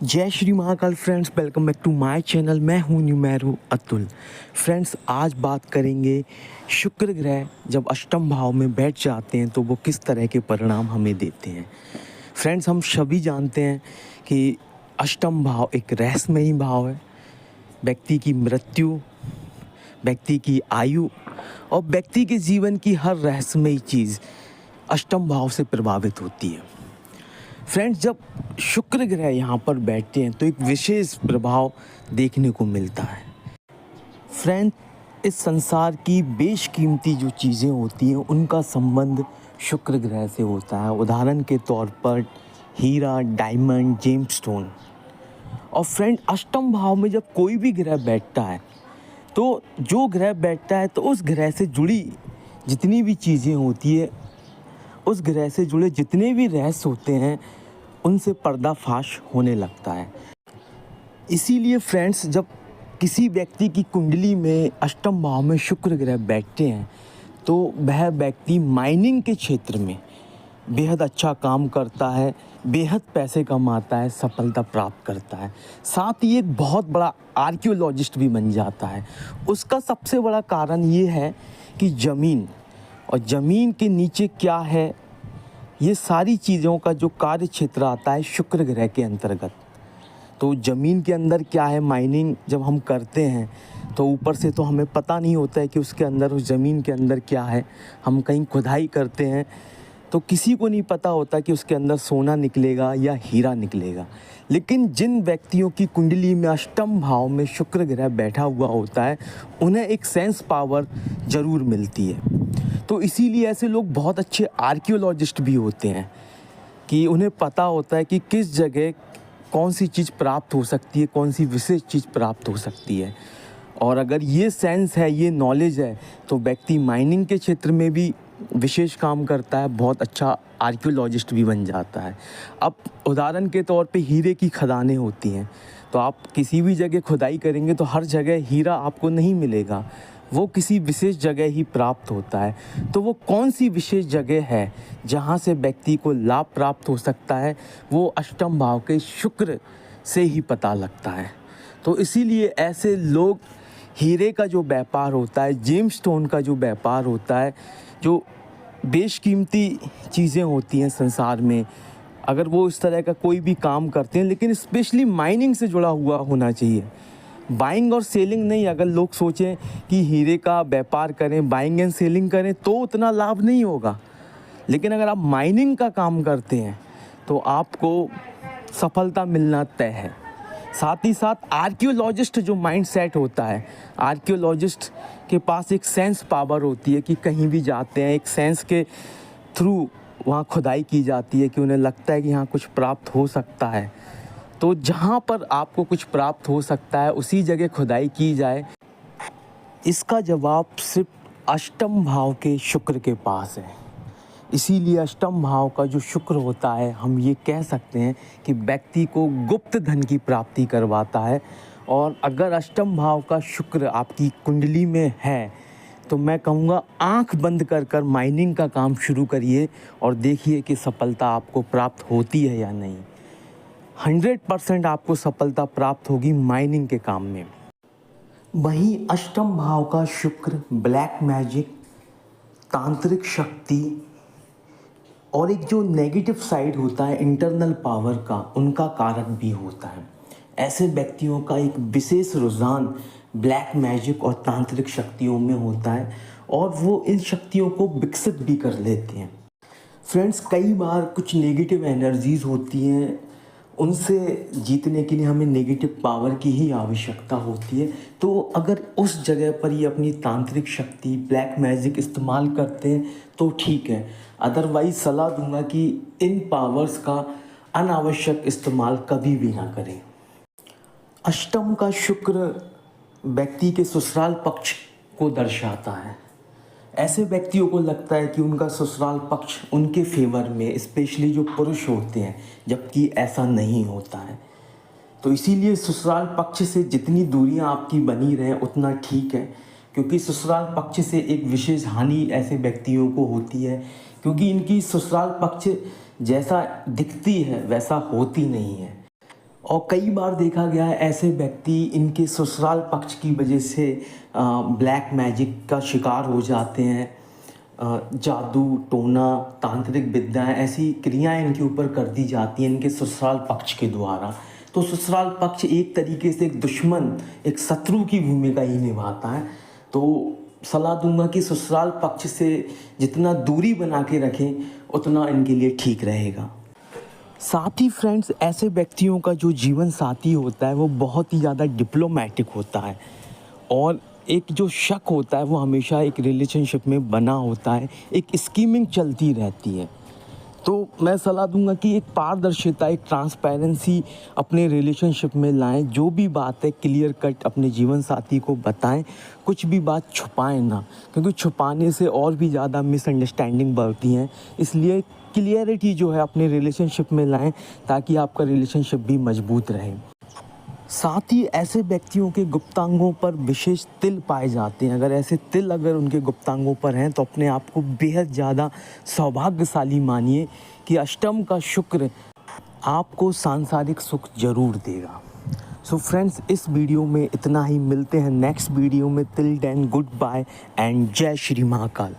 जय Shri Mahakal friends, welcome back to my channel. मैं हूं न्यूमेरो अतुल। फ्रेंड्स, आज बात करेंगे शुक्र ग्रह जब अष्टम भाव में बैठ जाते हैं तो वो किस तरह के परिणाम हमें देते हैं। फ्रेंड्स, हम सभी जानते हैं कि अष्टम भाव एक रहस्यमयी भाव है। व्यक्ति की मृत्यु, व्यक्ति की आयु और व्यक्ति के जीवन की हर रहस्यमयी चीज़ अष्टम भाव से प्रभावित होती है। फ्रेंड्स, जब शुक्र ग्रह यहाँ पर बैठते हैं तो एक विशेष प्रभाव देखने को मिलता है। फ्रेंड्स, इस संसार की बेशकीमती जो चीज़ें होती हैं उनका संबंध शुक्र ग्रह से होता है। उदाहरण के तौर पर हीरा, डायमंड, जेमस्टोन। और फ्रेंड, अष्टम भाव में जब कोई भी ग्रह बैठता है तो जो ग्रह बैठता है तो उस ग्रह से जुड़ी जितनी भी चीज़ें होती है, उस ग्रह से जुड़े जितने भी रहस्य होते हैं उनसे पर्दाफाश होने लगता है। इसीलिए फ्रेंड्स, जब किसी व्यक्ति की कुंडली में अष्टम भाव में शुक्र ग्रह बैठते हैं तो वह व्यक्ति माइनिंग के क्षेत्र में बेहद अच्छा काम करता है, बेहद पैसे कमाता है, सफलता प्राप्त करता है। साथ ही एक बहुत बड़ा आर्कियोलॉजिस्ट भी बन जाता है। उसका सबसे बड़ा कारण ये है कि ज़मीन और ज़मीन के नीचे क्या है, ये सारी चीज़ों का जो कार्य क्षेत्र आता है शुक्र ग्रह के अंतर्गत। तो ज़मीन के अंदर क्या है, माइनिंग जब हम करते हैं तो ऊपर से तो हमें पता नहीं होता है कि उसके अंदर, उस ज़मीन के अंदर क्या है। हम कहीं खुदाई करते हैं तो किसी को नहीं पता होता कि उसके अंदर सोना निकलेगा या हीरा निकलेगा। लेकिन जिन व्यक्तियों की कुंडली में अष्टम भाव में शुक्र ग्रह बैठा हुआ होता है उन्हें एक सेंस पावर ज़रूर मिलती है। तो इसीलिए ऐसे लोग बहुत अच्छे आर्कियोलॉजिस्ट भी होते हैं कि उन्हें पता होता है कि किस जगह कौन सी चीज़ प्राप्त हो सकती है, कौन सी विशेष चीज़ प्राप्त हो सकती है। और अगर ये सेंस है, ये नॉलेज है, तो व्यक्ति माइनिंग के क्षेत्र में भी विशेष काम करता है, बहुत अच्छा आर्कियोलॉजिस्ट भी बन जाता है। अब उदाहरण के तौर पे हीरे की खदानें होती हैं, तो आप किसी भी जगह खुदाई करेंगे तो हर जगह हीरा आपको नहीं मिलेगा, वो किसी विशेष जगह ही प्राप्त होता है। तो वो कौन सी विशेष जगह है जहाँ से व्यक्ति को लाभ प्राप्त हो सकता है, वो अष्टम भाव के शुक्र से ही पता लगता है। तो इसीलिए ऐसे लोग हीरे का जो व्यापार होता है, जेमस्टोन का जो व्यापार होता है, जो बेशकीमती चीज़ें होती हैं संसार में, अगर वो इस तरह का कोई भी काम करते हैं, लेकिन स्पेशली माइनिंग से जुड़ा हुआ होना चाहिए। बाइंग और सेलिंग नहीं। अगर लोग सोचें कि हीरे का व्यापार करें, बाइंग एंड सेलिंग करें तो उतना लाभ नहीं होगा। लेकिन अगर आप माइनिंग का काम करते हैं तो आपको सफलता मिलना तय है। साथ ही साथ आर्कियोलॉजिस्ट जो माइंड सेट होता है, आर्कियोलॉजिस्ट के पास एक सेंस पावर होती है कि कहीं भी जाते हैं एक सेंस के थ्रू वहाँ खुदाई की जाती है कि उन्हें लगता है कि यहाँ कुछ प्राप्त हो सकता है। तो जहाँ पर आपको कुछ प्राप्त हो सकता है उसी जगह खुदाई की जाए। इसका जवाब सिर्फ अष्टम भाव के शुक्र के पास है। इसीलिए अष्टम भाव का जो शुक्र होता है, हम ये कह सकते हैं कि व्यक्ति को गुप्त धन की प्राप्ति करवाता है। और अगर अष्टम भाव का शुक्र आपकी कुंडली में है तो मैं कहूँगा आंख बंद कर कर माइनिंग का काम शुरू करिए और देखिए कि सफलता आपको प्राप्त होती है या नहीं। 100% आपको सफलता प्राप्त होगी माइनिंग के काम में। वहीं अष्टम भाव का शुक्र ब्लैक मैजिक, तांत्रिक शक्ति और एक जो नेगेटिव साइड होता है इंटरनल पावर का, उनका कारक भी होता है। ऐसे व्यक्तियों का एक विशेष रुझान ब्लैक मैजिक और तांत्रिक शक्तियों में होता है और वो इन शक्तियों को विकसित भी कर लेते हैं। फ्रेंड्स, कई बार कुछ नेगेटिव एनर्जीज होती हैं, उनसे जीतने के लिए हमें नेगेटिव पावर की ही आवश्यकता होती है। तो अगर उस जगह पर ये अपनी तांत्रिक शक्ति, ब्लैक मैजिक इस्तेमाल करते हैं तो ठीक है। अदरवाइज सलाह दूंगा कि इन पावर्स का अनावश्यक इस्तेमाल कभी भी ना करें। अष्टम का शुक्र व्यक्ति के ससुराल पक्ष को दर्शाता है। ऐसे व्यक्तियों को लगता है कि उनका ससुराल पक्ष उनके फेवर में, स्पेशली जो पुरुष होते हैं, जबकि ऐसा नहीं होता है। तो इसीलिए ससुराल पक्ष से जितनी दूरियां आपकी बनी रहें उतना ठीक है, क्योंकि ससुराल पक्ष से एक विशेष हानि ऐसे व्यक्तियों को होती है, क्योंकि इनकी ससुराल पक्ष जैसा दिखती है वैसा होती नहीं है। और कई बार देखा गया है ऐसे व्यक्ति इनके ससुराल पक्ष की वजह से ब्लैक मैजिक का शिकार हो जाते हैं। जादू टोना तांत्रिक विद्याएं ऐसी क्रियाएं इनके ऊपर कर दी जाती हैं इनके ससुराल पक्ष के द्वारा। तो ससुराल पक्ष एक तरीके से एक दुश्मन एक शत्रु की भूमिका ही निभाता है। तो सलाह दूंगा कि ससुराल पक्ष से जितना दूरी बना के रखें उतना इनके लिए ठीक रहेगा। साथ ही फ्रेंड्स, ऐसे व्यक्तियों का जो जीवन साथी होता है वो बहुत ही ज़्यादा डिप्लोमेटिक होता है और एक जो शक होता है वो हमेशा एक रिलेशनशिप में बना होता है, एक स्कीमिंग चलती रहती है। तो मैं सलाह दूंगा कि एक पारदर्शिता एक ट्रांसपेरेंसी अपने रिलेशनशिप में लाएं। जो भी बात है क्लियर कट अपने जीवन साथी को बताएं, कुछ भी बात छुपाएं ना, क्योंकि छुपाने से और भी ज़्यादा मिसअंडरस्टैंडिंग बढ़ती हैं। इसलिए क्लियरिटी जो है अपने रिलेशनशिप में लाएं ताकि आपका रिलेशनशिप भी मजबूत रहे। साथ ही ऐसे व्यक्तियों के गुप्तांगों पर विशेष तिल पाए जाते हैं। अगर ऐसे तिल अगर उनके गुप्तांगों पर हैं तो अपने आप को बेहद ज़्यादा सौभाग्यशाली मानिए कि अष्टम का शुक्र आपको सांसारिक सुख जरूर देगा। सो फ्रेंड्स, इस वीडियो में इतना ही। मिलते हैं नेक्स्ट वीडियो में। Till then goodbye and जय श्री महाकाल।